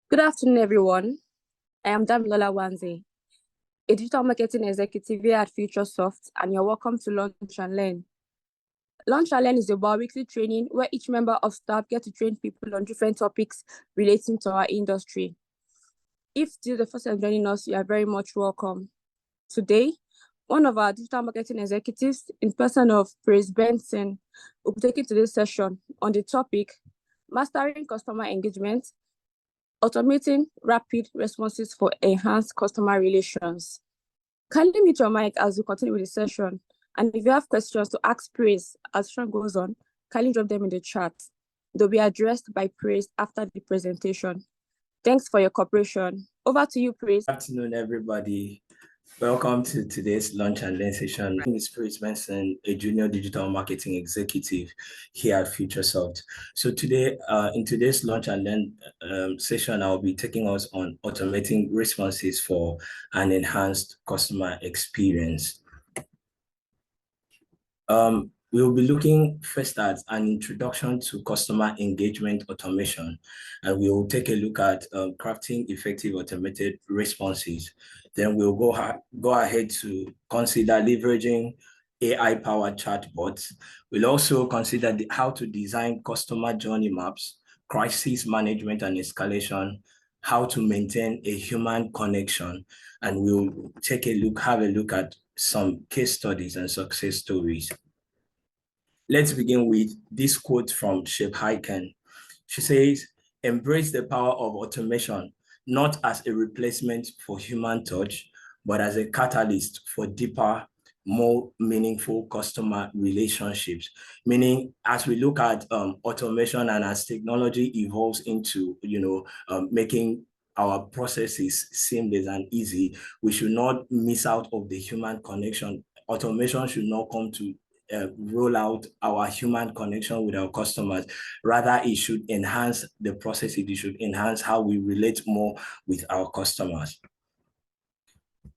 Good afternoon, everyone. I am Damilola Wanze, a digital marketing executive here at FutureSoft, and you're welcome to Launch and Learn. Launch and Learn is a bi-weekly training where each member of staff gets to train people on different topics relating to our industry. If this is the first time joining us, you are very much welcome. Today, one of our digital marketing executives, in person of Benson, will be taking today's session on the topic, Mastering Customer Engagement, Automating Rapid Responses for Enhanced Customer Relations. Kindly mute your mic as we continue with the session. And if you have questions to ask Praise as the session goes on, kindly drop them in the chat. They'll be addressed by Praise after the presentation. Thanks for your cooperation. Over to you, Praise. Good afternoon, everybody. Welcome to today's Launch and Learn session. My name is Benson, a junior digital marketing executive here at FutureSoft. So today, in today's Launch and Learn session, I'll be taking us on automating responses for an enhanced customer experience. We'll be looking first at an introduction to customer engagement automation, and we'll take a look at crafting effective automated responses. Then we'll go ahead to consider leveraging AI-powered chatbots. We'll also consider how to design customer journey maps, crisis management and escalation, how to maintain a human connection, and we'll have a look at some case studies and success stories. Let's begin with this quote from Shep Hyken. She says, "Embrace the power of automation, not as a replacement for human touch, but as a catalyst for deeper, more meaningful customer relationships." Meaning, as we look at automation and as technology evolves into, making our processes seamless and easy, we should not miss out of the human connection. Automation should not come to roll out our human connection with our customers. Rather, it should enhance the process. It should enhance how we relate more with our customers.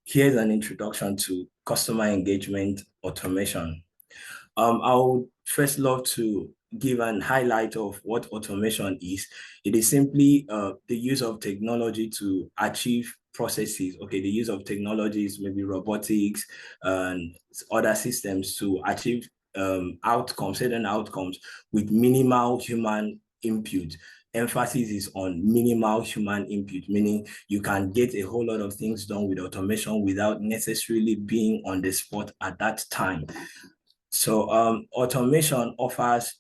Here's an introduction to customer engagement automation. I would first love to give an highlight of what automation is. It is simply the use of technology to achieve processes. Okay, the use of technologies, maybe robotics and other systems to achieve certain outcomes with minimal human input. Emphasis is on minimal human input, meaning you can get a whole lot of things done with automation without necessarily being on the spot at that time. So automation offers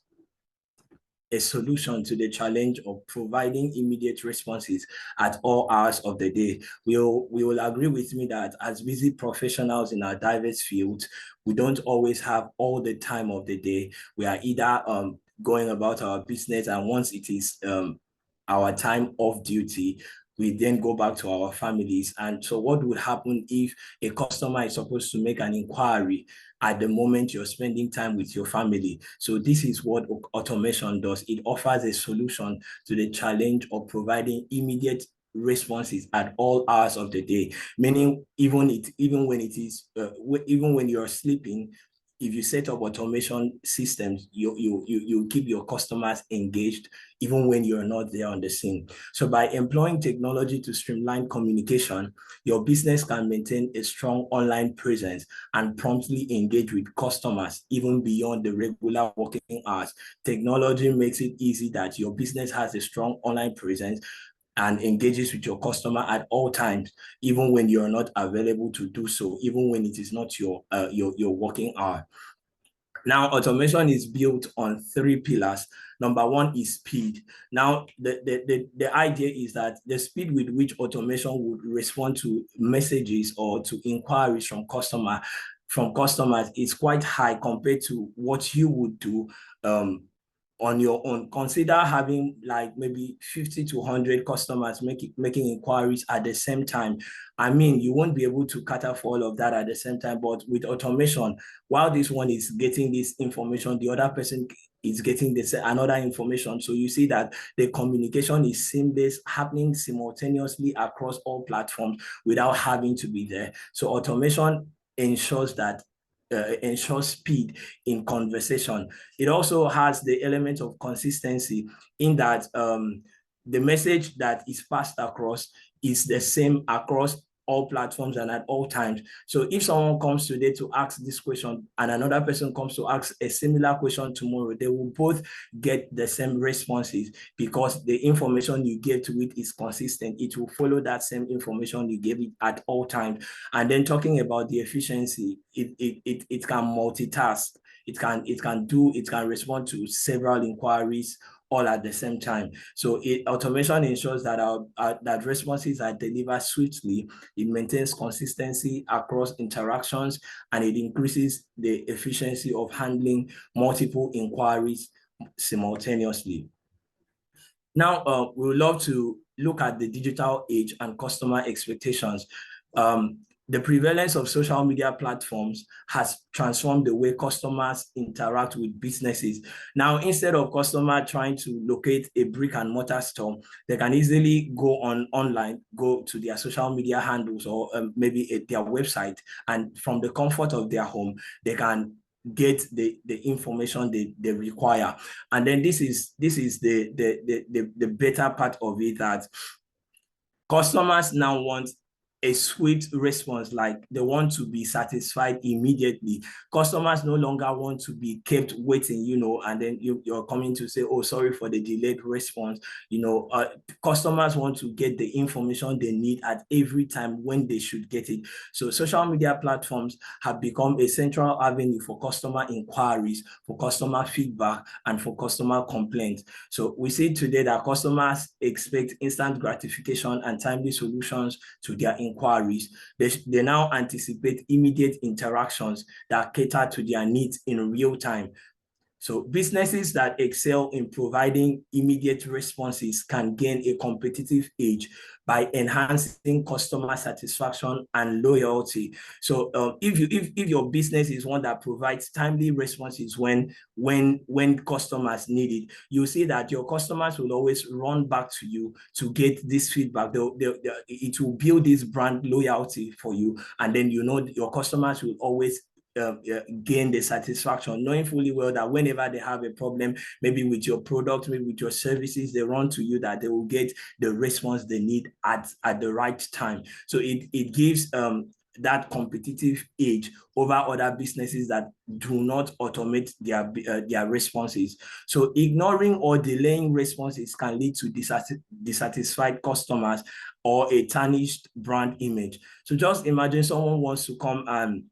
a solution to the challenge of providing immediate responses at all hours of the day. We will agree with me that as busy professionals in our diverse fields, we don't always have all the time of the day. We are either going about our business, and once it is our time off duty, we then go back to our families. And so what would happen if a customer is supposed to make an inquiry at the moment you're spending time with your family? So this is what automation does. It offers a solution to the challenge of providing immediate responses at all hours of the day, meaning even when you're sleeping, if you set up automation systems, you keep your customers engaged even when you're not there on the scene. So by employing technology to streamline communication, your business can maintain a strong online presence and promptly engage with customers even beyond the regular working hours. Technology makes it easy that your business has a strong online presence and engages with your customer at all times, even when you're not available to do so, even when it is not your working hour. Now, automation is built on 3 pillars. Number 1 is speed. Now, the idea is that the speed with which automation would respond to messages or to inquiries from customers is quite high compared to what you would do on your own. Consider having like maybe 50 to 100 customers making inquiries at the same time. I mean, you won't be able to cater for all of that at the same time, but with automation, while this one is getting this information, the other person is getting another information. So you see that the communication is seamless, happening simultaneously across all platforms without having to be there. So automation ensures speed in conversation. It also has the element of consistency in that the message that is passed across is the same across all platforms and at all times. So if someone comes today to ask this question and another person comes to ask a similar question tomorrow, they will both get the same responses because the information you gave to it is consistent. It will follow that same information you gave it at all times. And then talking about the efficiency, it can multitask. It can respond to several inquiries all at the same time. So automation ensures that that responses are delivered swiftly. It maintains consistency across interactions, and it increases the efficiency of handling multiple inquiries simultaneously. Now, we would love to look at the digital age and customer expectations. The prevalence of social media platforms has transformed the way customers interact with businesses. Now, instead of customer trying to locate a brick and mortar store, they can easily go online, go to their social media handles or maybe their website, and from the comfort of their home, they can get the information they require. And then this is the better part of it, that customers now want a swift response, like they want to be satisfied immediately. Customers no longer want to be kept waiting, and then you're coming to say, oh, sorry for the delayed response. Customers want to get the information they need at every time when they should get it. So social media platforms have become a central avenue for customer inquiries, for customer feedback, and for customer complaints. So we see today that customers expect instant gratification and timely solutions to their inquiries. They now anticipate immediate interactions that cater to their needs in real time. So businesses that excel in providing immediate responses can gain a competitive edge by enhancing customer satisfaction and loyalty. So if your business is one that provides timely responses when customers need it, you see that your customers will always run back to you to get this feedback. It will build this brand loyalty for you, and then your customers will always gain the satisfaction, knowing fully well that whenever they have a problem, maybe with your product, maybe with your services, they run to you, that they will get the response they need at the right time. So it gives that competitive edge over other businesses that do not automate their responses. So ignoring or delaying responses can lead to dissatisfied customers or a tarnished brand image. So just imagine someone wants to come and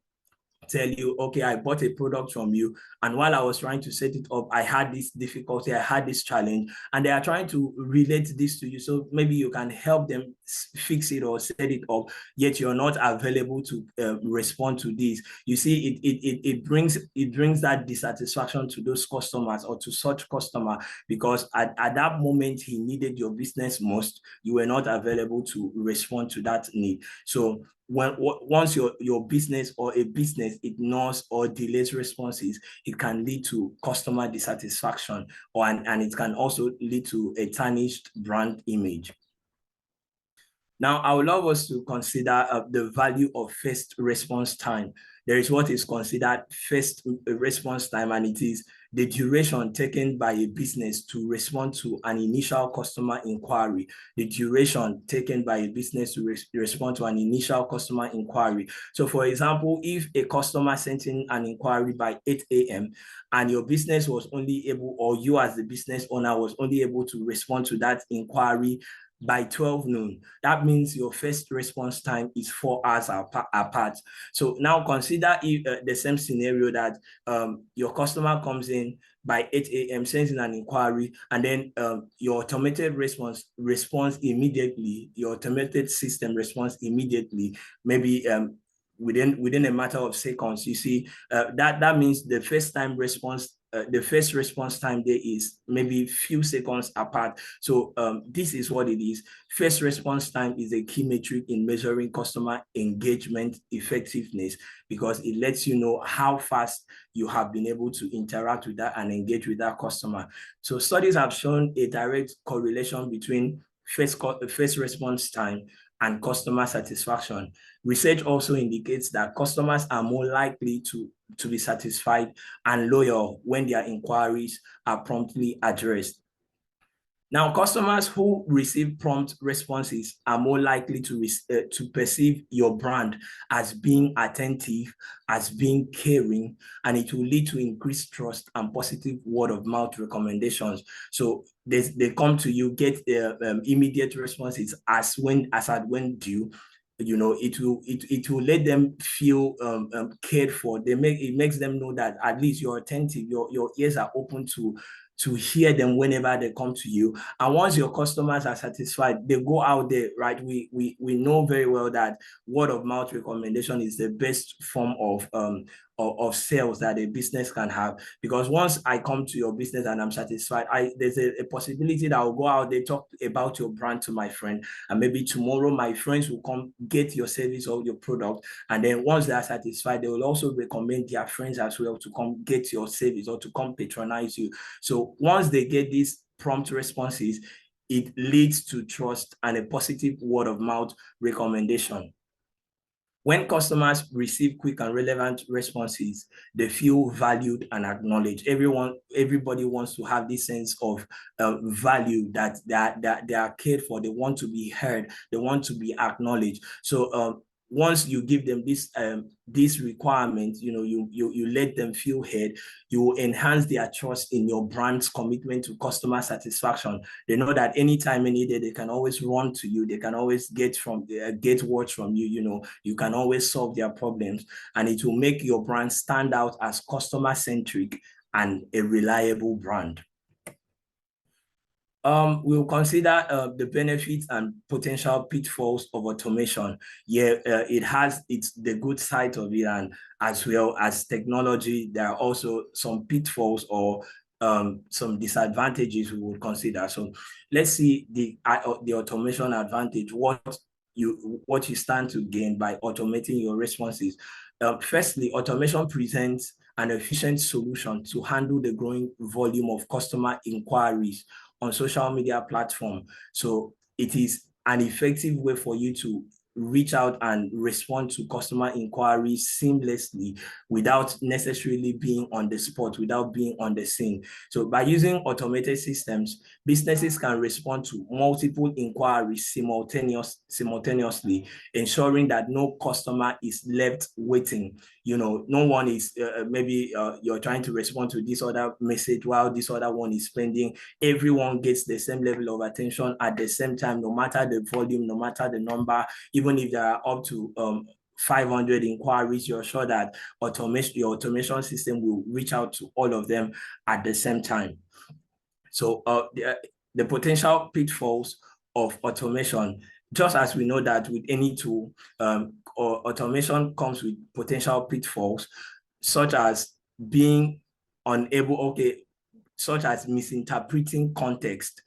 tell you, okay, I bought a product from you, and while I was trying to set it up, I had this difficulty, I had this challenge, and they are trying to relate this to you. So maybe you can help them fix it or set it up, yet you're not available to respond to this. You see, it brings that dissatisfaction to those customers or to such customer, because at that moment he needed your business most, you were not available to respond to that need. So once your business or a business ignores or delays responses, it can lead to customer dissatisfaction, and it can also lead to a tarnished brand image. Now, I would love us to consider the value of first response time. There is what is considered first response time, and it is the duration taken by a business to respond to an initial customer inquiry. The duration taken by a business to respond to an initial customer inquiry. So, for example, if a customer sent in an inquiry by 8 a.m. and your business was only able, or you as the business owner was only able to respond to that inquiry by 12 noon, that means your first response time is 4 hours apart. So now consider if the same scenario, that your customer comes in by 8 a.m., sends in an inquiry, and then your automated responds immediately. Your automated system responds immediately, maybe within a matter of seconds. You see, that means the first response time there is maybe few seconds apart. So this is what it is. First response time is a key metric in measuring customer engagement effectiveness, because it lets you know how fast you have been able to interact with that and engage with that customer. So studies have shown a direct correlation between first response time and customer satisfaction. Research also indicates that customers are more likely to be satisfied and loyal when their inquiries are promptly addressed. Now, customers who receive prompt responses are more likely to perceive your brand as being attentive, as being caring, and it will lead to increased trust and positive word of mouth recommendations. So they come to you, get immediate responses as at when due. You know, it will let them feel cared for. It makes them know that at least you're attentive, your ears are open to hear them whenever they come to you. And once your customers are satisfied, they go out there, right? We know very well that word of mouth recommendation is the best form of sales that a business can have. Because once I come to your business and I'm satisfied, there's a possibility that I'll go out there, talk about your brand to my friend, and maybe tomorrow my friends will come get your service or your product. And then once they are satisfied, they will also recommend their friends as well to come get your service or to come patronize you. So once they get these prompt responses, it leads to trust and a positive word of mouth recommendation. When customers receive quick and relevant responses, they feel valued and acknowledged. Everybody wants to have this sense of value, that they are cared for. They want to be heard. They want to be acknowledged. So once you give them this requirement, you know, you let them feel heard, you will enhance their trust in your brand's commitment to customer satisfaction. They know that anytime, any day, they can always run to you. They can always get words from you. You know, you can always solve their problems, and it will make your brand stand out as customer-centric and a reliable brand. We'll consider the benefits and potential pitfalls of automation. Yeah, it has the good side of it, and as well as technology, there are also some pitfalls or some disadvantages we would consider. So let's see the automation advantage. What you stand to gain by automating your responses. Firstly, automation presents an efficient solution to handle the growing volume of customer inquiries on social media platform. So it is an effective way for you to reach out and respond to customer inquiries seamlessly without necessarily being on the spot, without being on the scene. So by using automated systems, businesses can respond to multiple inquiries simultaneously, ensuring that no customer is left waiting. You know, no one is, maybe you're trying to respond to this other message while this other one is pending. Everyone gets the same level of attention at the same time, no matter the volume, no matter the number. Even if there are up to 500 inquiries, you're sure that your automation system will reach out to all of them at the same time. So the potential pitfalls of automation, just as we know that with any tool, automation comes with potential pitfalls, such as being unable, such as misinterpreting context,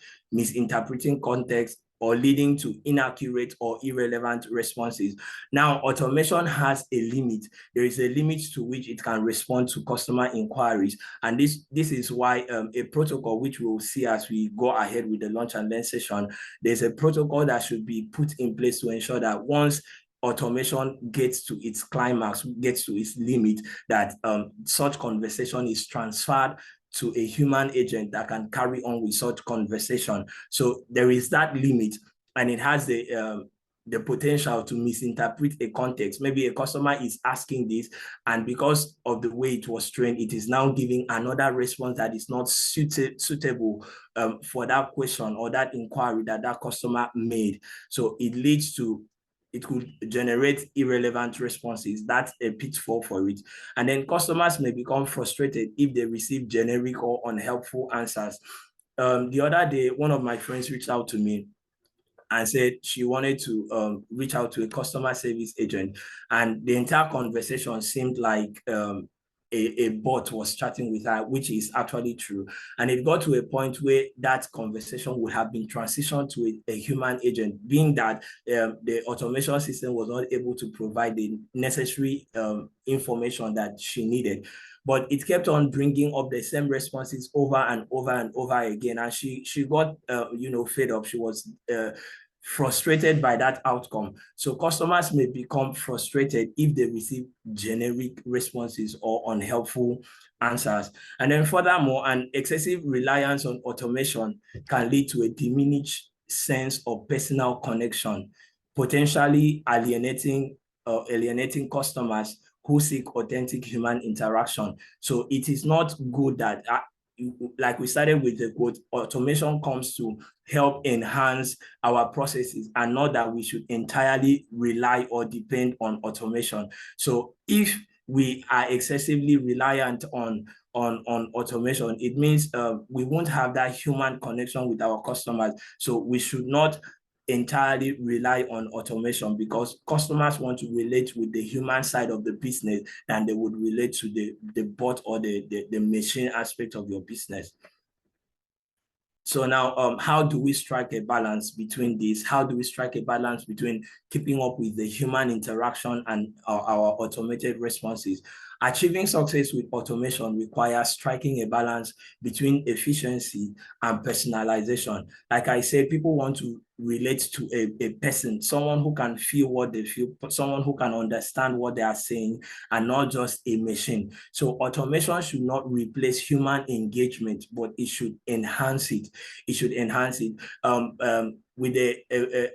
or leading to inaccurate or irrelevant responses. Now, automation has a limit. There is a limit to which it can respond to customer inquiries. And this is why a protocol, which we'll see as we go ahead with the launch and learn session, there's a protocol that should be put in place to ensure that once automation gets to its climax, gets to its limit, that such conversation is transferred to a human agent that can carry on with such conversation. So there is that limit, and it has the potential to misinterpret a context. Maybe a customer is asking this, and because of the way it was trained, it is now giving another response that is not suitable for that question or that inquiry that customer made. So it could generate irrelevant responses. That's a pitfall for it. And then customers may become frustrated if they receive generic or unhelpful answers. The other day, one of my friends reached out to me and said she wanted to reach out to a customer service agent. And the entire conversation seemed like a bot was chatting with her, which is actually true. And it got to a point where that conversation would have been transitioned to a human agent, being that the automation system was not able to provide the necessary information that she needed. But it kept on bringing up the same responses over and over and over again. And she got, fed up. She was frustrated by that outcome. So customers may become frustrated if they receive generic responses or unhelpful answers. And then furthermore, an excessive reliance on automation can lead to a diminished sense of personal connection, potentially alienating customers who seek authentic human interaction. So it is not good that, like we started with the quote, automation comes to help enhance our processes, and not that we should entirely rely or depend on automation. So if we are excessively reliant on automation, it means we won't have that human connection with our customers. So we should not entirely rely on automation, because customers want to relate with the human side of the business than they would relate to the bot or the machine aspect of your business. So now, how do we strike a balance between this? How do we strike a balance between keeping up with the human interaction and our automated responses? Achieving success with automation requires striking a balance between efficiency and personalization. Like I said, people want to relate to a person, someone who can feel what they feel, someone who can understand what they are saying, and not just a machine. So automation should not replace human engagement, but it should enhance it. It should enhance it. With the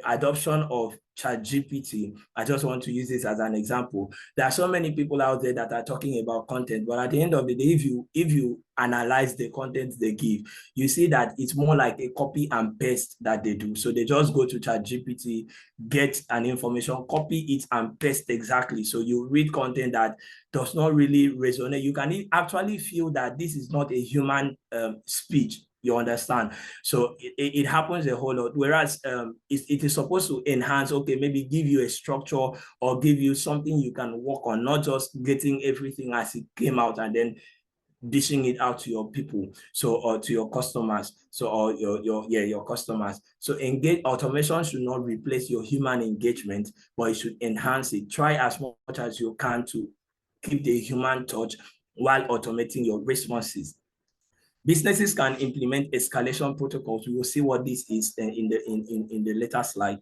adoption of ChatGPT, I just want to use this as an example. There are so many people out there that are talking about content, but at the end of the day, if you analyze the content they give, you see that it's more like a copy and paste that they do. So they just go to ChatGPT, get an information, copy it and paste exactly. So you read content that does not really resonate. You can actually feel that this is not a human speech. You understand? So it happens a whole lot. Whereas it is supposed to enhance, okay, maybe give you a structure or give you something you can work on, not just getting everything as it came out and then dishing it out to your people, so, or to your customers, so, or your customers. So automation should not replace your human engagement, but it should enhance it. Try as much as you can to keep the human touch while automating your responses. Businesses can implement escalation protocols. We will see what this is in the later slide.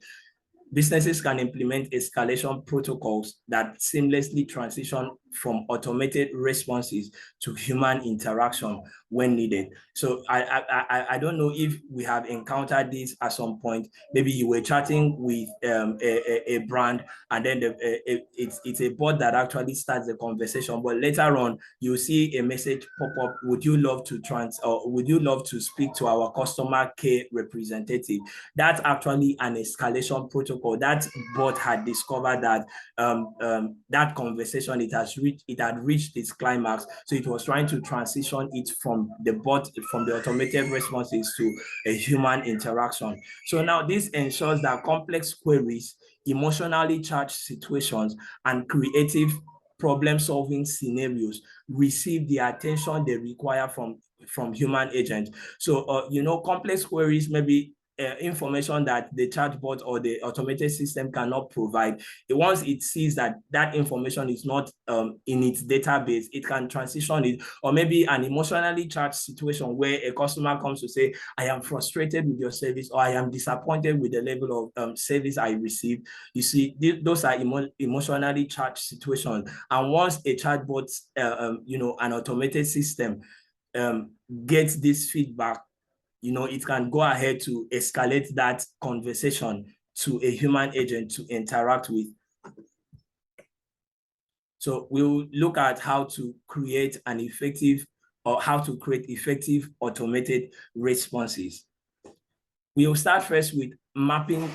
Businesses can implement escalation protocols that seamlessly transition from automated responses to human interaction when needed. So I don't know if we have encountered this at some point. Maybe you were chatting with a brand, and then it's a bot that actually starts the conversation, but later on you see a message pop up: would you love to speak to our customer care representative? That's actually an escalation protocol. That bot had discovered that that conversation, it had reached its climax. So it was trying to transition it from the automated responses to a human interaction. So now this ensures that complex queries, emotionally charged situations, and creative problem-solving scenarios receive the attention they require from human agents. So complex queries, maybe information that the chatbot or the automated system cannot provide. Once it sees that information is not in its database, it can transition it. Or maybe an emotionally charged situation where a customer comes to say, I am frustrated with your service, or I am disappointed with the level of service I received. You see, those are emotionally charged situations. And once a chatbot, an automated system gets this feedback, it can go ahead to escalate that conversation to a human agent to interact with. So we'll look at how to create effective automated responses. We'll start first with mapping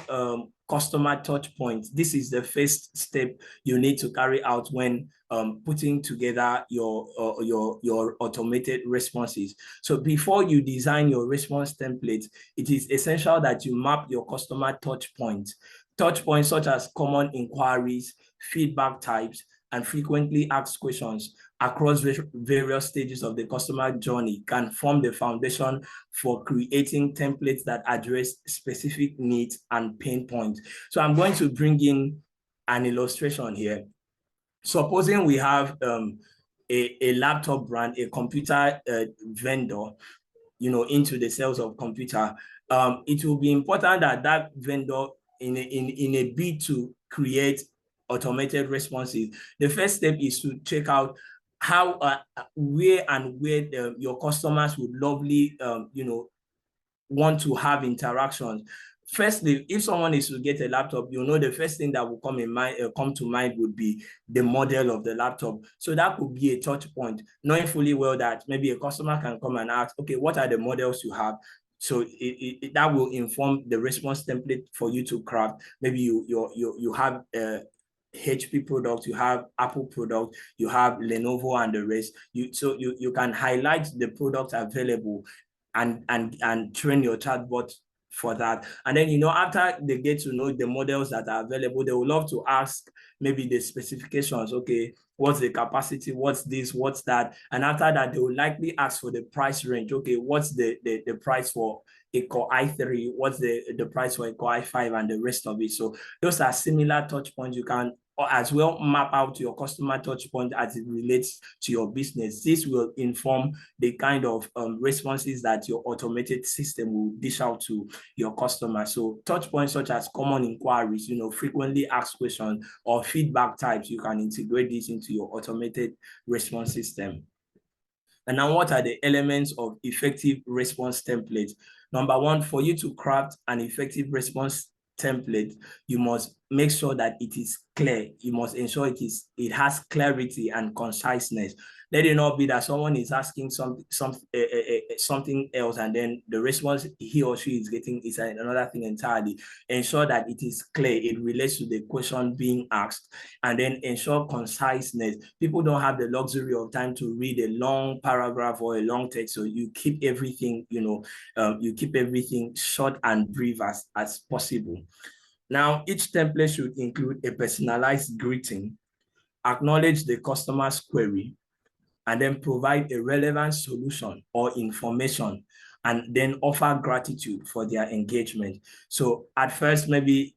customer touch points. This is the first step you need to carry out when putting together your automated responses. So before you design your response template, it is essential that you map your customer touch points. Touch points such as common inquiries, feedback types, and frequently asked questions across various stages of the customer journey can form the foundation for creating templates that address specific needs and pain points. So I'm going to bring in an illustration here. Supposing we have a laptop brand, a computer vendor, into the sales of computer, it will be important that that vendor in a bid to create automated responses, the first step is to check out how where your customers would lovely want to have interactions. Firstly, if someone is to get a laptop, the first thing that will come to mind would be the model of the laptop. So that could be a touch point, knowing fully well that maybe a customer can come and ask, okay, what are the models you have? So that will inform the response template for you to craft. Maybe you have HP product, you have Apple product, you have Lenovo and the rest. You can highlight the products available and train your chatbot for that. And then, after they get to know the models that are available, they would love to ask maybe the specifications. Okay, what's the capacity? What's this? What's that? And after that, they will likely ask for the price range. Okay, what's the price for a Core i3? What's the price for a Core i5 and the rest of it? So those are similar touch points. You can as well map out your customer touch point as it relates to your business. This will inform the kind of responses that your automated system will dish out to your customers. So touch points such as common inquiries, frequently asked questions or feedback types, you can integrate this into your automated response system. And now, what are the elements of effective response template? Number one, for you to craft an effective response template, you must make sure that it is clear. You must ensure it has clarity and conciseness. Let it not be that someone is asking something else, and then the response he or she is getting is another thing entirely. Ensure that it is clear, it relates to the question being asked, and then ensure conciseness. People don't have the luxury of time to read a long paragraph or a long text, so you keep everything, short and brief as possible. Now, each template should include a personalized greeting, acknowledge the customer's query, and then provide a relevant solution or information, and then offer gratitude for their engagement. So at first, maybe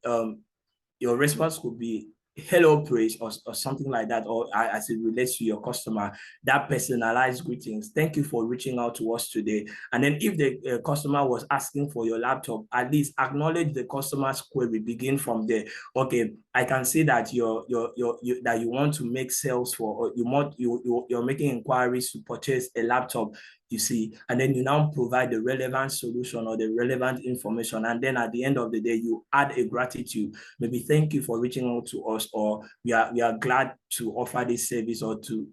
your response could be hello praise or something like that, or as it relates to your customer, that personalized greetings. Thank you for reaching out to us today. And then if the customer was asking for your laptop, at least acknowledge the customer's query. Begin from there. Okay, I can see that that you want to make sales for, or you're making inquiries to purchase a laptop, you see, and then you now provide the relevant solution or the relevant information. And then at the end of the day, you add a gratitude. Maybe thank you for reaching out to us, or we are glad to offer this service, or to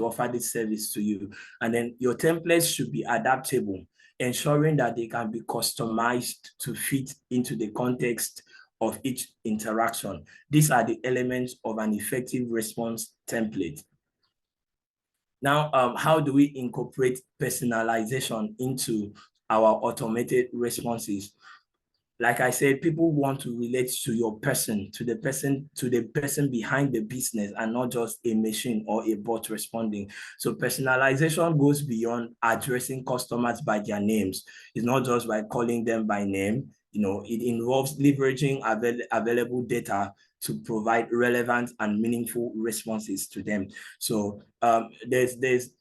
offer this service to you. And then your templates should be adaptable, ensuring that they can be customized to fit into the context of each interaction. These are the elements of an effective response template. Now, how do we incorporate personalization into our automated responses? Like I said, people want to relate to your person, to the person behind the business, and not just a machine or a bot responding. So personalization goes beyond addressing customers by their names. It's not just by calling them by name. It involves leveraging available data to provide relevant and meaningful responses to them. So there's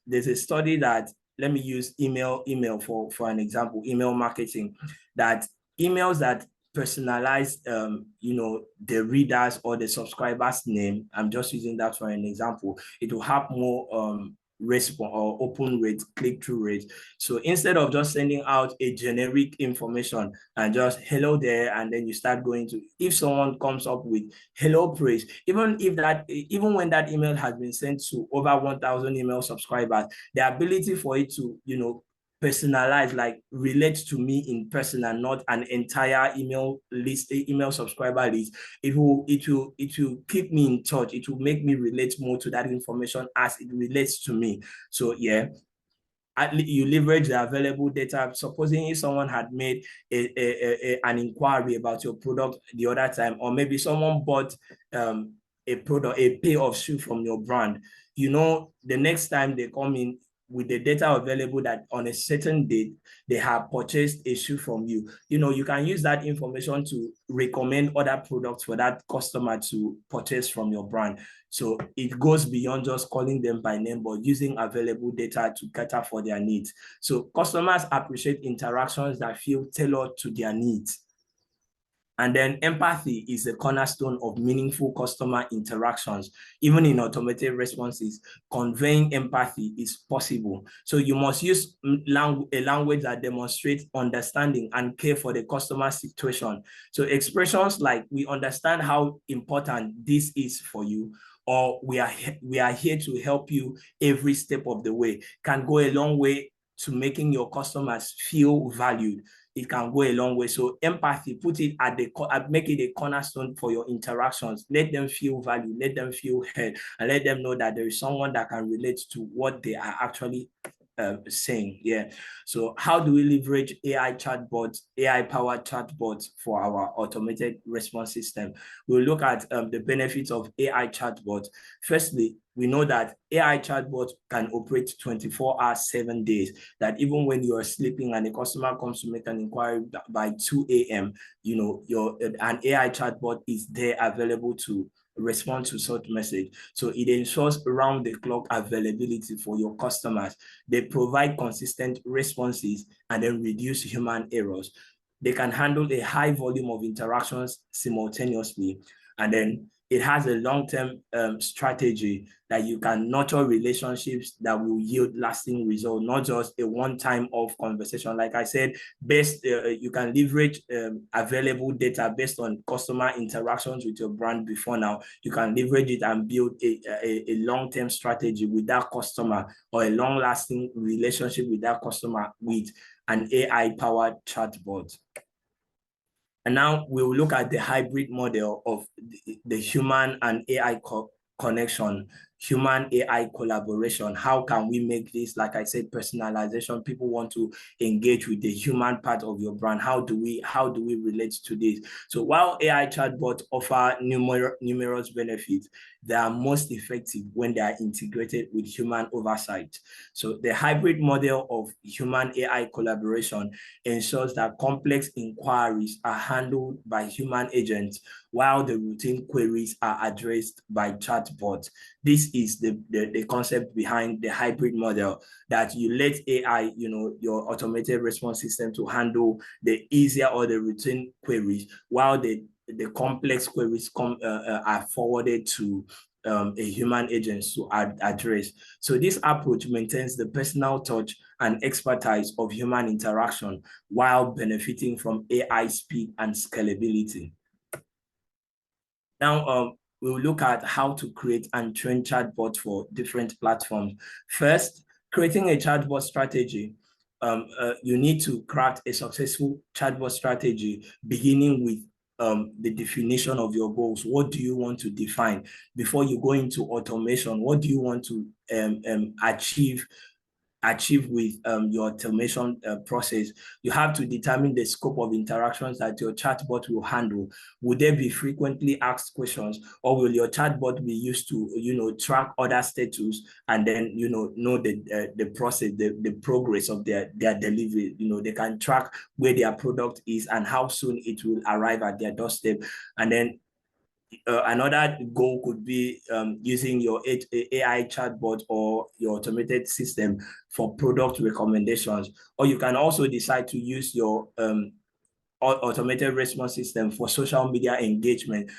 a study that, let me use email for an example, email marketing, that emails that personalize the readers or the subscribers name, I'm just using that for an example, it will have more response or open rate, click-through rate. So instead of just sending out a generic information and just hello there, and then you start going to, if someone comes up with hello praise, even when that email has been sent to over 1,000 email subscribers, the ability for it to personalized, like relate to me in person and not an entire email subscriber list, it will keep me in touch. It will make me relate more to that information as it relates to me. So yeah, you leverage the available data. Supposing if someone had made an inquiry about your product the other time, or maybe someone bought a pair of shoes from your brand, the next time they come in, with the data available that on a certain date, they have purchased a shoe from you. You can use that information to recommend other products for that customer to purchase from your brand. So it goes beyond just calling them by name, but using available data to cater for their needs. So customers appreciate interactions that feel tailored to their needs. And then empathy is the cornerstone of meaningful customer interactions. Even in automated responses, conveying empathy is possible. So you must use a language that demonstrates understanding and care for the customer situation. So expressions like, we understand how important this is for you, or we are here to help you every step of the way, can go a long way to making your customers feel valued. It can go a long way. So empathy, put it make it a cornerstone for your interactions. Let them feel valued, let them feel heard, and let them know that there is someone that can relate to what they are actually saying. Yeah. So how do we leverage AI-powered chatbots for our automated response system? We'll look at the benefits of AI chatbots. Firstly, we know that AI chatbots can operate 24 hours, 7 days, that even when you're sleeping and a customer comes to make an inquiry by 2 a.m., an AI chatbot is there available to respond to such message. So it ensures round-the-clock availability for your customers. They provide consistent responses and then reduce human errors. They can handle a high volume of interactions simultaneously. And then it has a long-term strategy that you can nurture relationships that will yield lasting results, not just a one-time off conversation. Like I said, you can leverage available data based on customer interactions with your brand before now. You can leverage it and build a long-term strategy with that customer, or a long-lasting relationship with that customer with an AI-powered chatbot. And now we'll look at the hybrid model of the human and AI connection, human AI collaboration. How can we make this, like I said, personalization? People want to engage with the human part of your brand. How do we relate to this? So while AI chatbots offer numerous benefits, they are most effective when they are integrated with human oversight. So the hybrid model of human AI collaboration ensures that complex inquiries are handled by human agents while the routine queries are addressed by chatbots. This is the concept behind the hybrid model, that you let AI, your automated response system, to handle the easier or the routine queries, while the complex queries are forwarded to a human agent to address. So this approach maintains the personal touch and expertise of human interaction while benefiting from AI speed and scalability. Now, we'll look at how to create and train chatbots for different platforms. First, creating a chatbot strategy. You need to craft a successful chatbot strategy, beginning with the definition of your goals. What do you want to define before you go into automation? What do you want to achieve with your automation process? You have to determine the scope of interactions that your chatbot will handle. Would there be frequently asked questions, or will your chatbot be used to, track other status and then, know the process, the progress of their delivery? They can track where their product is and how soon it will arrive at their doorstep. And then another goal could be using your AI chatbot or your automated system for product recommendations. Or you can also decide to use your automated response system for social media engagement,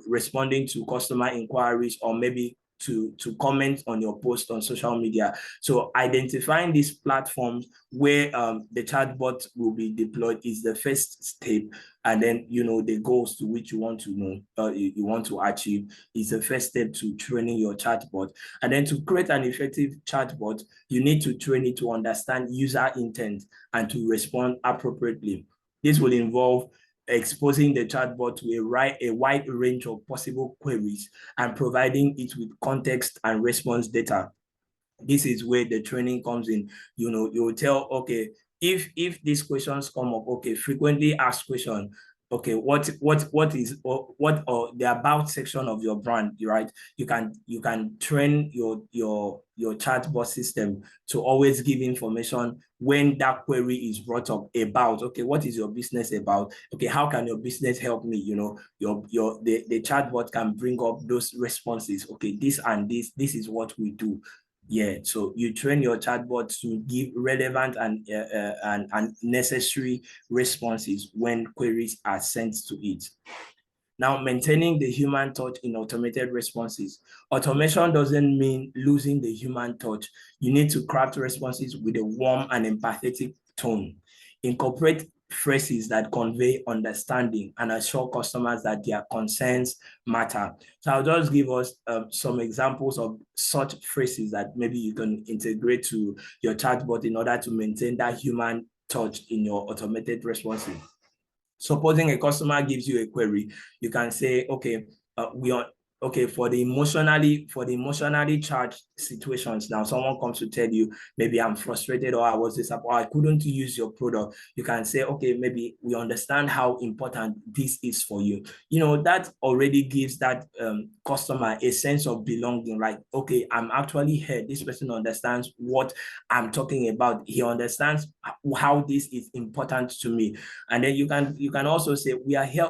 responding to customer inquiries, or maybe to comment on your post on social media. So identifying these platforms where the chatbot will be deployed is the first step. And then, the goals to which you want to know, you want to achieve, is the first step to training your chatbot. And then to create an effective chatbot, you need to train it to understand user intent and to respond appropriately. This will involve exposing the chatbot to a wide range of possible queries and providing it with context and response data. This is where the training comes in. You will tell, okay, if these questions come up, okay, frequently asked question, okay, what is or the about section of your brand, right? You can train your chatbot system to always give information when that query is brought up about, okay, what is your business about? Okay, how can your business help me? You know, the chatbot can bring up those responses. Okay, this and this is what we do. Yeah, so you train your chatbot to give relevant and necessary responses when queries are sent to it. Now, maintaining the human touch in automated responses. Automation doesn't mean losing the human touch. You need to craft responses with a warm and empathetic tone. Incorporate phrases that convey understanding and assure customers that their concerns matter. So I'll just give us some examples of such phrases that maybe you can integrate to your chatbot in order to maintain that human touch in your automated responses. Supposing a customer gives you a query, you can say, okay, for the emotionally charged situations. Now, someone comes to tell you, maybe I'm frustrated, or I was disappointed, or I couldn't use your product. You can say, okay, maybe we understand how important this is for you. You know, that already gives that customer a sense of belonging. Like, okay, I'm actually heard. This person understands what I'm talking about. He understands how this is important to me. And then you can also say, we are here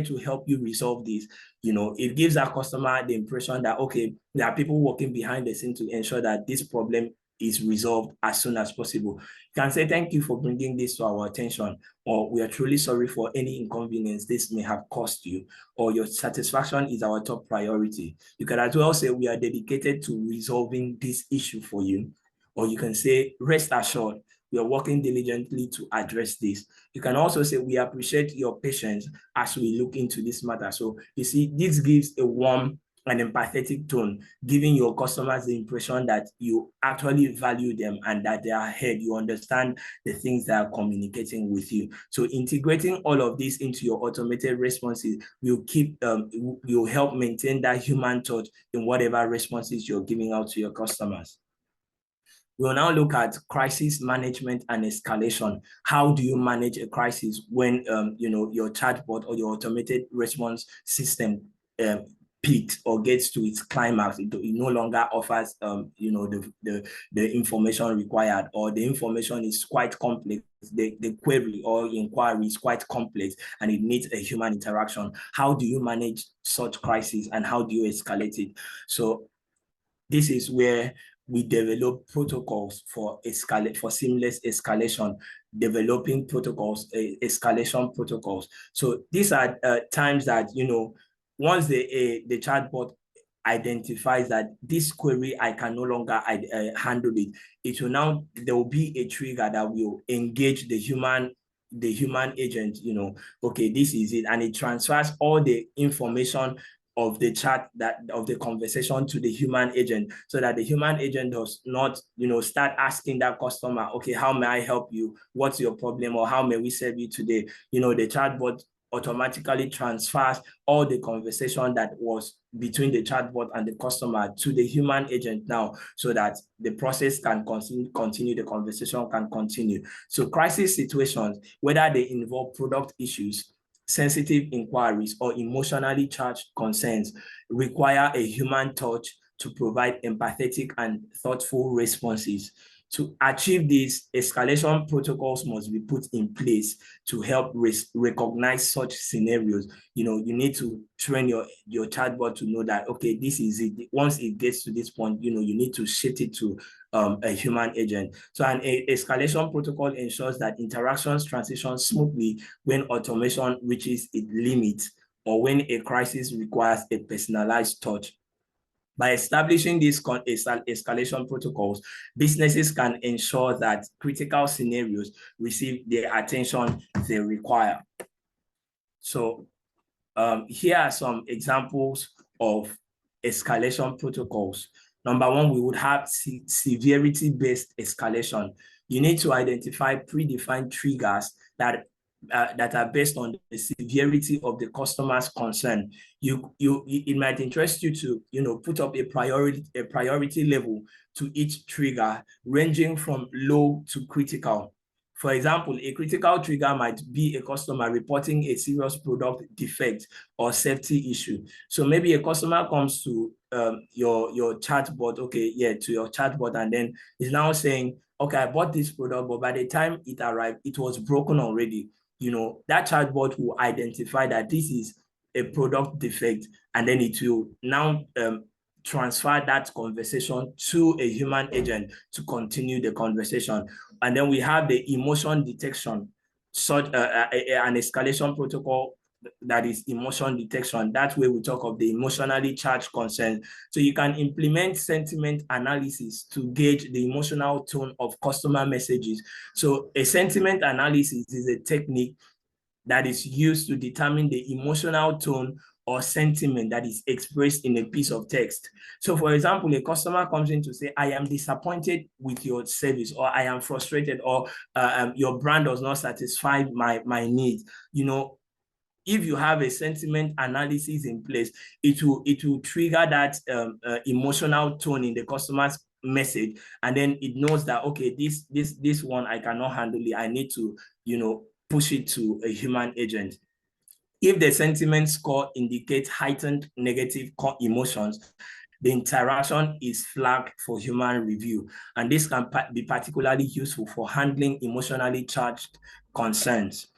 to help you resolve this. You know, it gives our customer the impression that, okay, there are people working behind the scene to ensure that this problem is resolved as soon as possible. You can say, thank you for bringing this to our attention, or we are truly sorry for any inconvenience this may have caused you, or your satisfaction is our top priority. You can as well say, we are dedicated to resolving this issue for you. Or you can say, rest assured, we are working diligently to address this. You can also say, we appreciate your patience as we look into this matter. So you see, this gives a warm and empathetic tone, giving your customers the impression that you actually value them and that they are heard. You understand the things that are communicating with you. So integrating all of this into your automated responses will help maintain that human touch in whatever responses you're giving out to your customers. We'll now look at crisis management and escalation. How do you manage a crisis when your chatbot or your automated response system peaks or gets to its climax? It no longer offers the information required, or the information is quite complex. The query or inquiry is quite complex and it needs a human interaction. How do you manage such crisis and how do you escalate it? So this is where we develop protocols for seamless escalation, developing protocols, escalation protocols. So these are times that, once the chatbot identifies that this query, I can no longer handle it, there will be a trigger that will engage the human agent. Okay, this is it, and it transfers all the information of the chat, of the conversation, to the human agent, so that the human agent does not, start asking that customer, okay, how may I help you? What's your problem? Or how may we serve you today? The chatbot automatically transfers all the conversation that was between the chatbot and the customer to the human agent now, so that the process can continue, the conversation can continue. So crisis situations, whether they involve product issues, sensitive inquiries, or emotionally charged concerns, require a human touch to provide empathetic and thoughtful responses. To achieve this, escalation protocols must be put in place to help recognize such scenarios. You need to train your chatbot to know that, okay, this is it. Once it gets to this point, you need to shift it to a human agent. So an escalation protocol ensures that interactions transition smoothly when automation reaches its limit, or when a crisis requires a personalized touch. By establishing these escalation protocols, businesses can ensure that critical scenarios receive the attention they require. So here are some examples of escalation protocols. Number one, we would have severity-based escalation. You need to identify predefined triggers that are based on the severity of the customer's concern. It might interest you to put up a priority level to each trigger, ranging from low to critical. For example, a critical trigger might be a customer reporting a serious product defect or safety issue. So maybe a customer comes to your chatbot, okay, yeah, to your chatbot, and then is now saying, okay, I bought this product, but by the time it arrived, it was broken already. You know, that chatbot will identify that this is a product defect, and then it will now transfer that conversation to a human agent to continue the conversation. And then we have the emotion detection, such an escalation protocol that is emotion detection. That way we talk of the emotionally charged concern. So you can implement sentiment analysis to gauge the emotional tone of customer messages. So a sentiment analysis is a technique that is used to determine the emotional tone or sentiment that is expressed in a piece of text. So for example, a customer comes in to say, I am disappointed with your service, or I am frustrated, or your brand does not satisfy my needs. You know, if you have a sentiment analysis in place, it will trigger that emotional tone in the customer's message, and then it knows that, okay, this one I cannot handle it. I need to, you know, push it to a human agent. If the sentiment score indicates heightened negative emotions, the interaction is flagged for human review. And this can be particularly useful for handling emotionally charged concerns.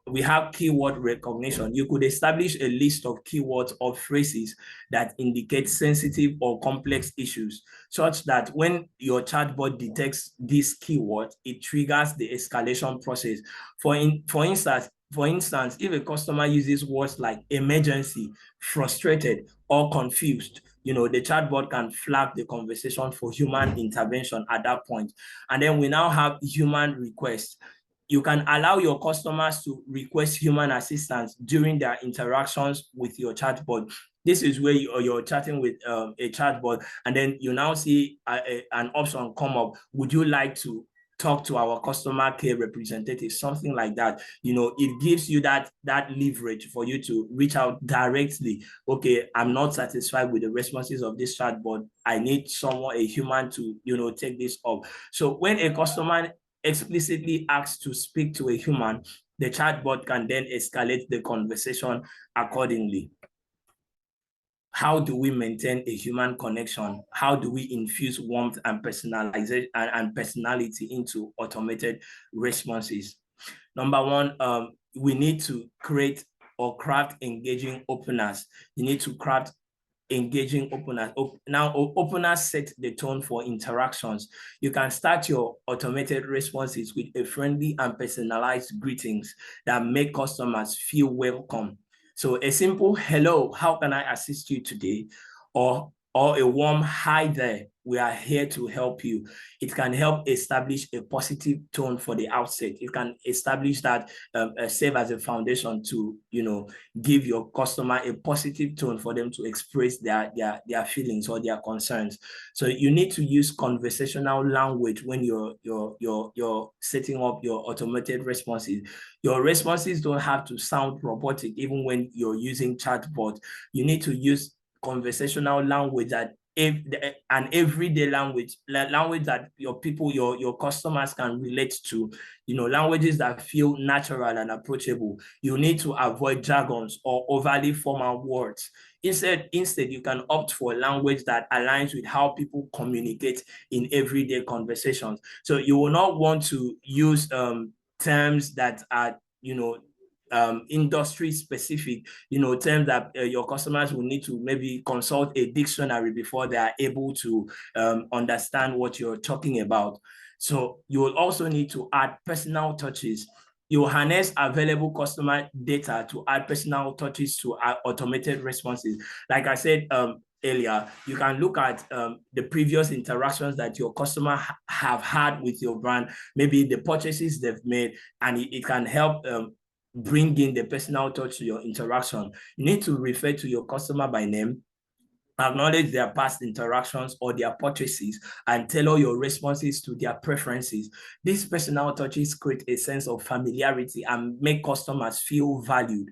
We have keyword recognition. You could establish a list of keywords or phrases that indicate sensitive or complex issues, such that when your chatbot detects this keyword, it triggers the escalation process. For instance, if a customer uses words like emergency, frustrated, or confused, you know, the chatbot can flag the conversation for human intervention at that point. And then we now have human requests. You can allow your customers to request human assistance during their interactions with your chatbot. This is where you're chatting with a chatbot, and then you now see an option come up. Would you like to talk to our customer care representative? Something like that. You know, it gives you that leverage for you to reach out directly. Okay, I'm not satisfied with the responses of this chatbot. I need someone, a human, to, you know, take this up. So when a customer explicitly asks to speak to a human, the chatbot can then escalate the conversation accordingly. How do we maintain a human connection? How do we infuse warmth and personalization and personality into automated responses? Number one, we need to create or craft engaging openers. You need to craft engaging openers. Now, openers set the tone for interactions. You can start your automated responses with a friendly and personalized greetings that make customers feel welcome. So a simple hello, how can I assist you today? Or a warm hi there, we are here to help you. It can help establish a positive tone for the outset. It can establish that, serve as a foundation to, you know, give your customer a positive tone for them to express their feelings or their concerns. So you need to use conversational language when you're setting up your automated responses. Your responses don't have to sound robotic, even when you're using chatbot. You need to use conversational language that an everyday language that your people, your customers can relate to, you know, languages that feel natural and approachable. You need to avoid jargons or overly formal words. Instead, you can opt for a language that aligns with how people communicate in everyday conversations. So you will not want to use terms that are, you know, industry specific, you know, terms that your customers will need to maybe consult a dictionary before they are able to understand what you're talking about. So you will also need to add personal touches. You harness available customer data to add personal touches to automated responses. Like I said earlier, you can look at the previous interactions that your customer have had with your brand, maybe the purchases they've made, and it can help bring in the personal touch to your interaction. You need to refer to your customer by name, acknowledge their past interactions or their purchases, and tailor your responses to their preferences. These personal touches create a sense of familiarity and make customers feel valued.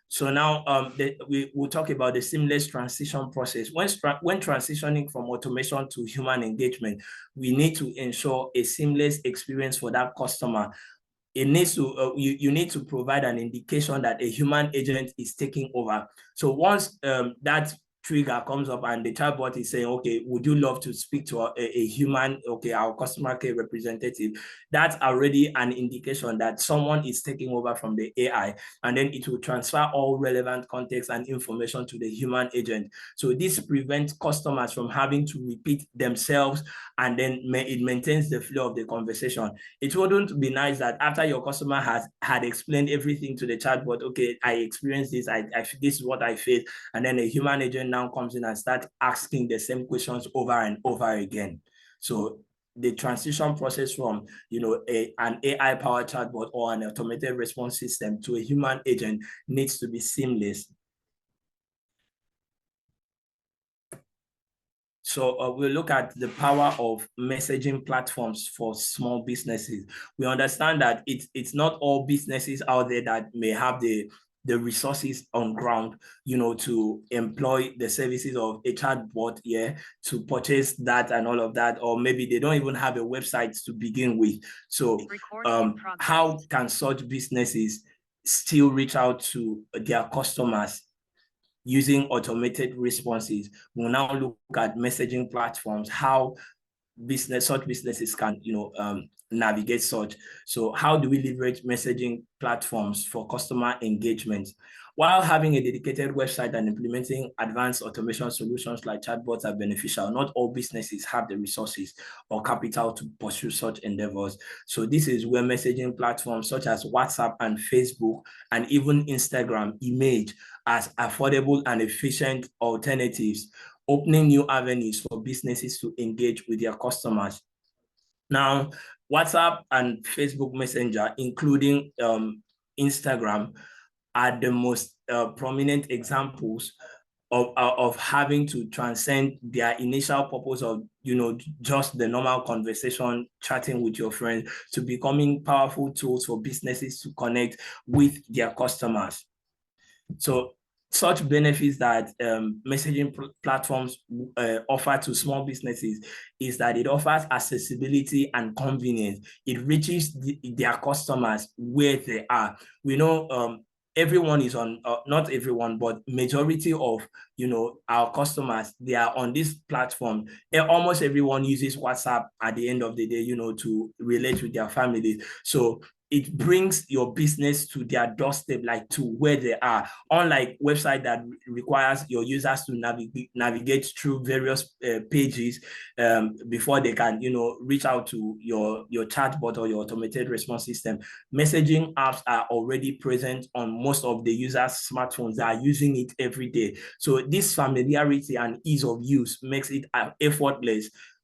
So now we will talk about the seamless transition process. When transitioning from automation to human engagement, we need to ensure a seamless experience for that customer. it needs to you need to provide an indication that a human agent is taking over. So once that trigger comes up and the chatbot is saying, okay, would you love to speak to a human, okay, our customer care representative, that's already an indication that someone is taking over from the AI, and then it will transfer all relevant context and information to the human agent. So this prevents customers from having to repeat themselves, and then it maintains the flow of the conversation. It wouldn't be nice that after your customer had explained everything to the chatbot, okay, I experienced this, this is what I faced, and then a human agent now comes in and starts asking the same questions over and over again. So the transition process from an AI-powered chatbot or an automated response system to a human agent needs to be seamless. So we'll look at the power of messaging platforms for small businesses. We understand that it's not all businesses out there that may have the resources on ground, to employ the services of a chatbot, to purchase that and all of that, or maybe they don't even have a website to begin with. So how can such businesses still reach out to their customers using automated responses? We'll now look at messaging platforms, how such businesses can navigate such. So how do we leverage messaging platforms for customer engagement? While having a dedicated website and implementing advanced automation solutions like chatbots are beneficial, not all businesses have the resources or capital to pursue such endeavors. So this is where messaging platforms such as WhatsApp and Facebook and even Instagram emerge as affordable and efficient alternatives, opening new avenues for businesses to engage with their customers. Now, WhatsApp and Facebook Messenger, including Instagram, are the most prominent examples of having to transcend their initial purpose of just the normal conversation, chatting with your friends, to becoming powerful tools for businesses to connect with their customers. So such benefits that messaging platforms offer to small businesses is that it offers accessibility and convenience. It reaches their customers where they are. We know everyone is on, not everyone, but majority of our customers, they are on this platform. Almost everyone uses WhatsApp at the end of the day, to relate with their families. So it brings your business to their doorstep, like to where they are, unlike website that requires your users to navigate through various pages before they can reach out to your chatbot or your automated response system. Messaging apps are already present on most of the users' smartphones that are using it every day. So this familiarity and ease of use makes it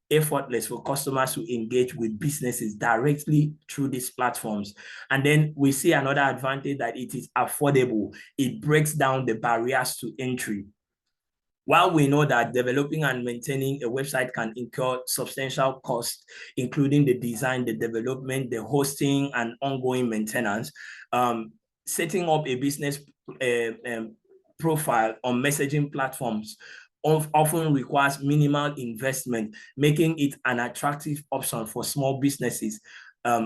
effortless for customers to engage with businesses directly through these platforms. And then we see another advantage, that it is affordable. It breaks down the barriers to entry. While we know that developing and maintaining a website can incur substantial costs, including the design, the development, the hosting, and ongoing maintenance, setting up a business profile on messaging platforms often requires minimal investment, making it an attractive option for small businesses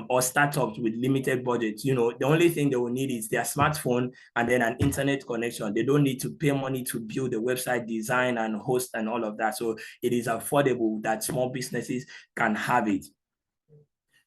or startups with limited budgets. The only thing they will need is their smartphone and then an internet connection. They don't need to pay money to build the website design and host and all of that. So it is affordable that small businesses can have it.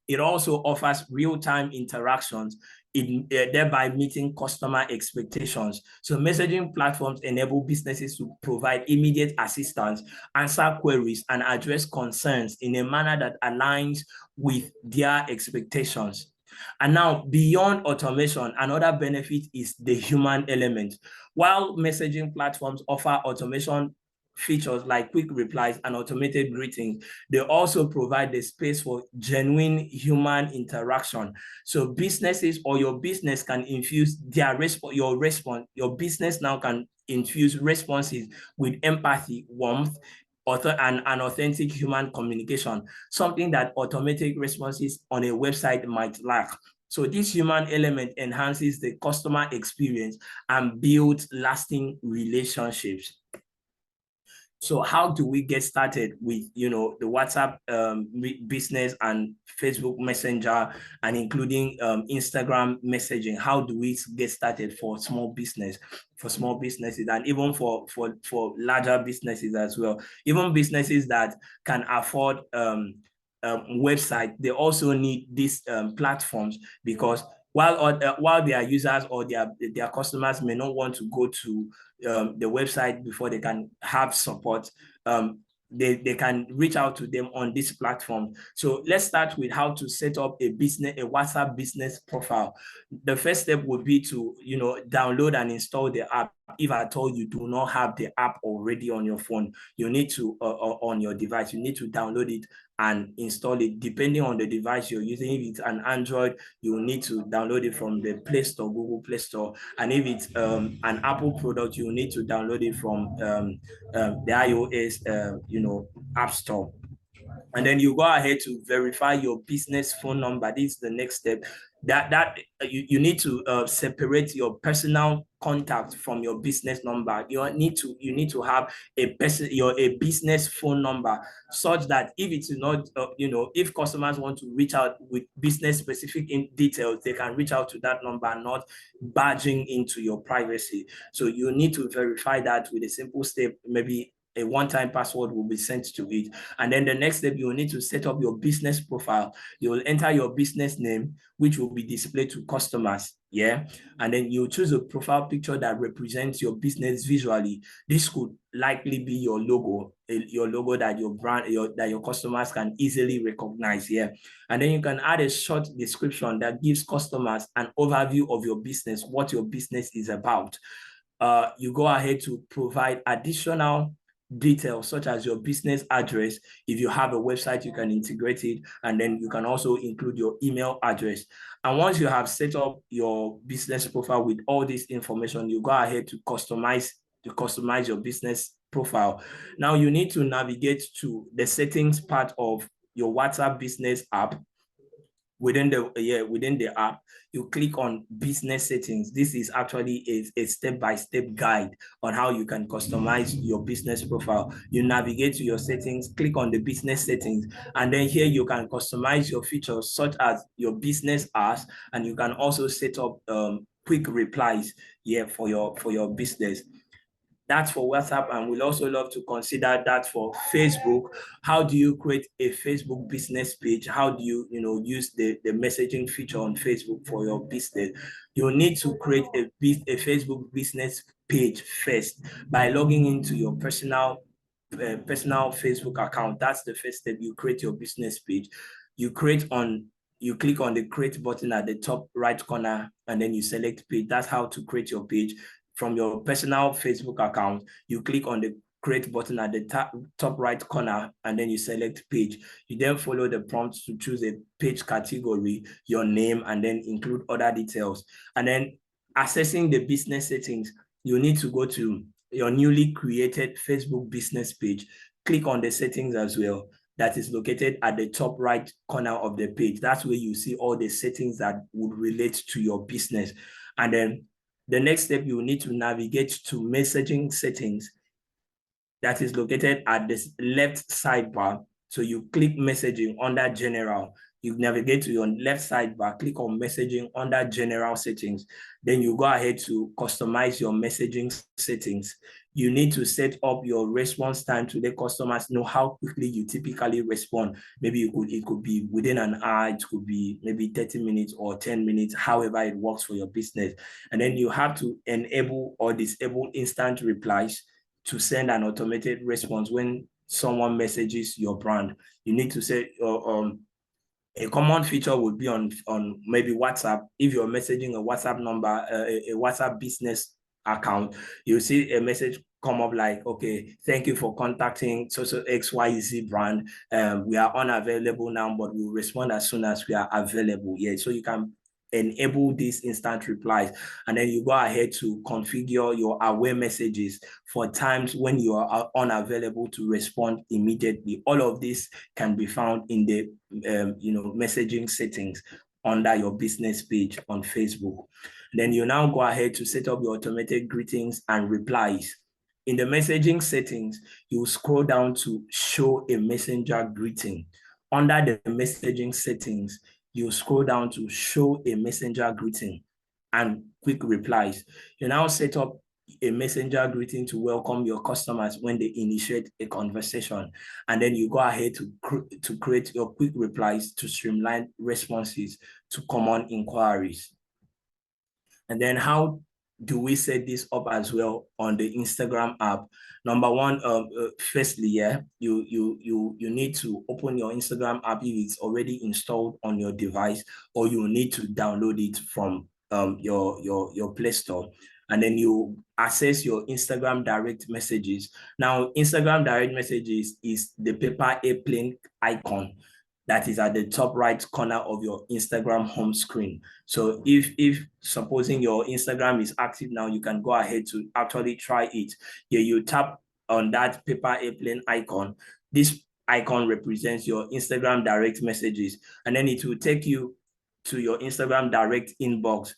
It also offers real-time interactions, thereby meeting customer expectations. So messaging platforms enable businesses to provide immediate assistance, answer queries, and address concerns in a manner that aligns with their expectations. And now, beyond automation, another benefit is the human element. While messaging platforms offer automation features like quick replies and automated greetings, they also provide the space for genuine human interaction. So businesses or your business can infuse your business now can infuse responses with empathy, warmth, and authentic human communication, something that automatic responses on a website might lack. So this human element enhances the customer experience and builds lasting relationships. So how do we get started with, the WhatsApp business and Facebook Messenger and including Instagram messaging? How do we get started for small businesses and even for larger businesses as well? Even businesses that can afford website, they also need these platforms, because while their users or their customers may not want to go to the website before they can have support, they can reach out to them on this platform. So let's start with how to set up a WhatsApp business profile. The first step would be to, download and install the app. If at all you do not have the app already on your phone, you need to, on your device, you need to download it and install it, depending on the device you're using. If it's an Android, you will need to download it from the Play Store, Google Play Store. And if it's an Apple product, you will need to download it from the iOS, App Store. And then you go ahead to verify your business phone number. This is the next step. That you need to separate your personal contact from your business number. You need to have a business phone number, such that if it's not, if customers want to reach out with business specific details, they can reach out to that number, not barging into your privacy. So you need to verify that with a simple step. Maybe a one-time password will be sent to it. And then the next step, you will need to set up your business profile. You will enter your business name, which will be displayed to customers. Yeah. And then you choose a profile picture that represents your business visually. This could likely be your logo that your brand, that your customers can easily recognize. Yeah. And then you can add a short description that gives customers an overview of your business, what your business is about. You go ahead to provide additional details such as your business address. If you have a website, you can integrate it, and then you can also include your email address. And once you have set up your business profile with all this information, you go ahead to customize your business profile. Now you need to navigate to the settings part of your WhatsApp business app. Within the app, you click on business settings. This is actually a step-by-step guide on how you can customize your business profile. You navigate to your settings, click on the business settings, and then here you can customize your features such as your business hours, and you can also set up quick replies for your business. That's for WhatsApp, and we'll also love to consider that for Facebook. How do you create a Facebook business page? How do you, use the messaging feature on Facebook for your business? You'll need to create a Facebook business page first by logging into your personal Facebook account. That's the first step. You create your business page. You click on the create button at the top right corner, and then you select page. That's how to create your page. From your personal Facebook account, you click on the create button at the top right corner, and then you select page. You then follow the prompts to choose a page category, your name, and then include other details. And then accessing the business settings, you need to go to your newly created Facebook business page. Click on the settings as well. That is located at the top right corner of the page. That's where you see all the settings that would relate to your business. And then the next step, you will need to navigate to messaging settings. That is located at the left sidebar. So you click messaging under general. You navigate to your left sidebar, click on messaging under general settings. Then you go ahead to customize your messaging settings. You need to set up your response time to let customers know how quickly you typically respond. Maybe it could be within an hour, it could be maybe 30 minutes or 10 minutes, however it works for your business. And then you have to enable or disable instant replies to send an automated response when someone messages your brand. You need to say a common feature would be on maybe WhatsApp. If you're messaging a WhatsApp number, a WhatsApp business account, you see a message come up like, okay, thank you for contacting XYZ brand. We are unavailable now, but we'll respond as soon as we are available. Yeah, so you can enable these instant replies, and then you go ahead to configure your aware messages for times when you are unavailable to respond immediately. All of this can be found in the messaging settings under your business page on Facebook. Then you now go ahead to set up your automated greetings and replies. In the messaging settings, you scroll down to show a messenger greeting. Under the messaging settings, you scroll down to show a messenger greeting and quick replies. You now set up a messenger greeting to welcome your customers when they initiate a conversation. And then you go ahead to create your quick replies to streamline responses to common inquiries. And then how do we set this up as well on the Instagram app? Number one, firstly, you need to open your Instagram app if it's already installed on your device, or you need to download it from your Play Store. And then you access your Instagram direct messages. Now, Instagram direct messages is the paper airplane icon that is at the top right corner of your Instagram home screen. So if supposing your Instagram is active now, you can go ahead to actually try it. Here you tap on that paper airplane icon. This icon represents your Instagram direct messages, and then it will take you to your Instagram direct inbox,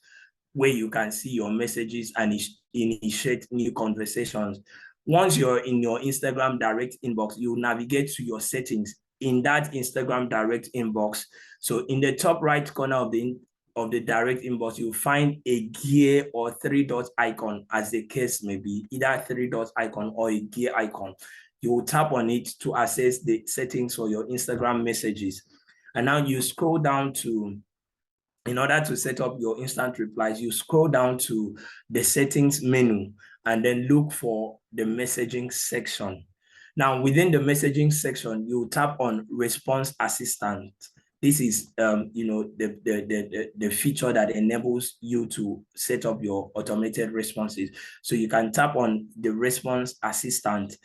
where you can see your messages and initiate new conversations. Once you're in your Instagram direct inbox, you navigate to your settings in that Instagram direct inbox. So in the top right corner of the direct inbox, you'll find a gear or 3 dot icon, as the case may be, either 3 dot icon or a gear icon. You will tap on it to access the settings for your Instagram messages. And now you scroll down to, in order to set up your instant replies, you scroll down to the settings menu and then look for the messaging section. Now, within the messaging section, you tap on response assistant. This is the feature that enables you to set up your automated responses. So you can tap on the response assistant,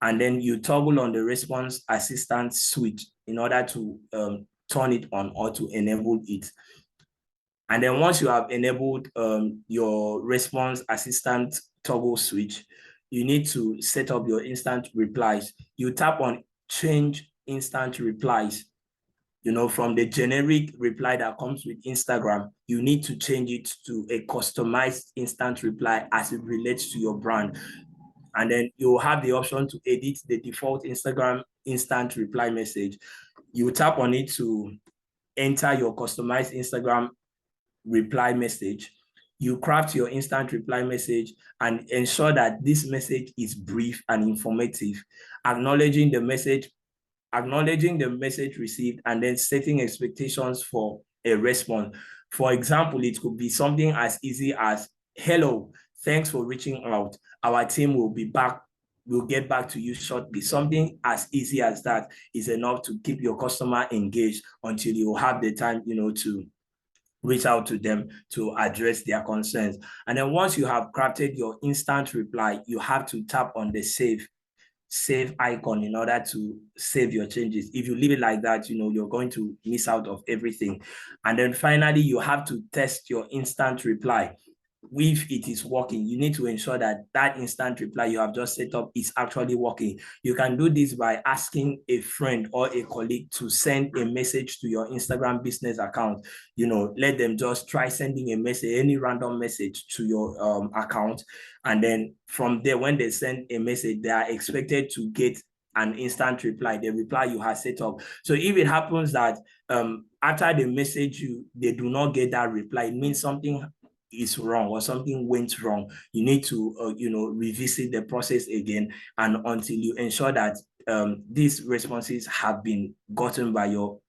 and then you toggle on the response assistant switch in order to turn it on or to enable it. And then once you have enabled your response assistant toggle switch, you need to set up your instant replies. You tap on change instant replies. From the generic reply that comes with Instagram, you need to change it to a customized instant reply as it relates to your brand. And then you'll have the option to edit the default Instagram instant reply message. You tap on it to enter your customized Instagram reply message. You craft your instant reply message and ensure that this message is brief and informative, acknowledging the message received, and then setting expectations for a response. For example, it could be something as easy as, hello, thanks for reaching out. Our team will be back. We'll get back to you shortly. Something as easy as that is enough to keep your customer engaged until you have the time, to reach out to them to address their concerns. And then once you have crafted your instant reply, you have to tap on the save icon in order to save your changes. If you leave it like that, you're going to miss out of everything. And then finally, you have to test your instant reply. If it is working, you need to ensure that that instant reply you have just set up is actually working. You can do this by asking a friend or a colleague to send a message to your Instagram business account. Let them just try sending a message, any random message to your account. And then from there, when they send a message, they are expected to get an instant reply, the reply you have set up. So if it happens that after the message they do not get that reply, it means something is wrong or something went wrong. You need to revisit the process again, and until you ensure that these responses have been gotten by your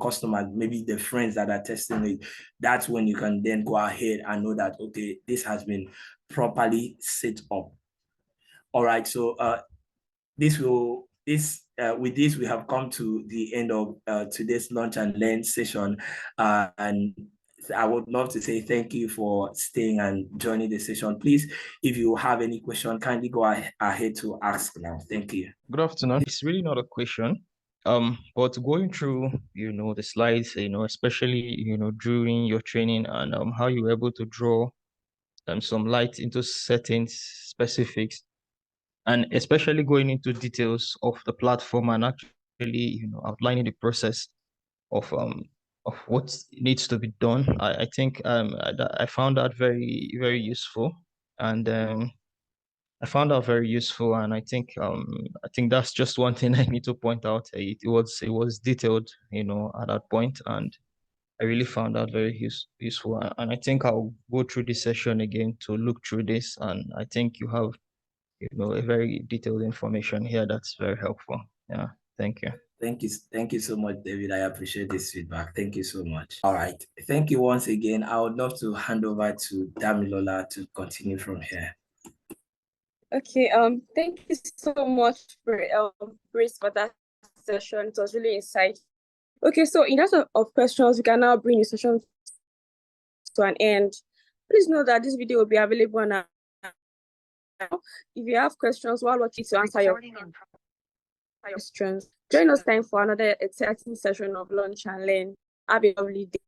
customers, maybe the friends that are testing it. That's when you can then go ahead and know that, okay, this has been properly set up. All right, so with this we have come to the end of today's Launch and Learn session, and I would love to say thank you for staying and joining the session. Please, if you have any question, kindly go ahead to ask now. Thank you. Good afternoon. It's really not a question. But going through, the slides, especially, during your training, and how you were able to draw some light into certain specifics, and especially going into details of the platform and actually, outlining the process of what needs to be done. I think I found that very, very useful. And I found out very useful, and I think that's just one thing I need to point out. It was detailed, at that point, and I really found that very useful. And I think I'll go through this session again to look through this, and I think you have a very detailed information here that's very helpful. Yeah, thank you. Thank you so much, David. I appreciate this feedback. Thank you so much. All right. Thank you once again. I would love to hand over to Damilola to continue from here. Okay, thank you so much for Grace for that session. It was really insightful. Okay, so in terms of questions, we can now bring the session to an end. Please note that this video will be available on our. If you have questions while watching to answer your questions, join us time for another exciting session of Lunch and Learn. Have a lovely day.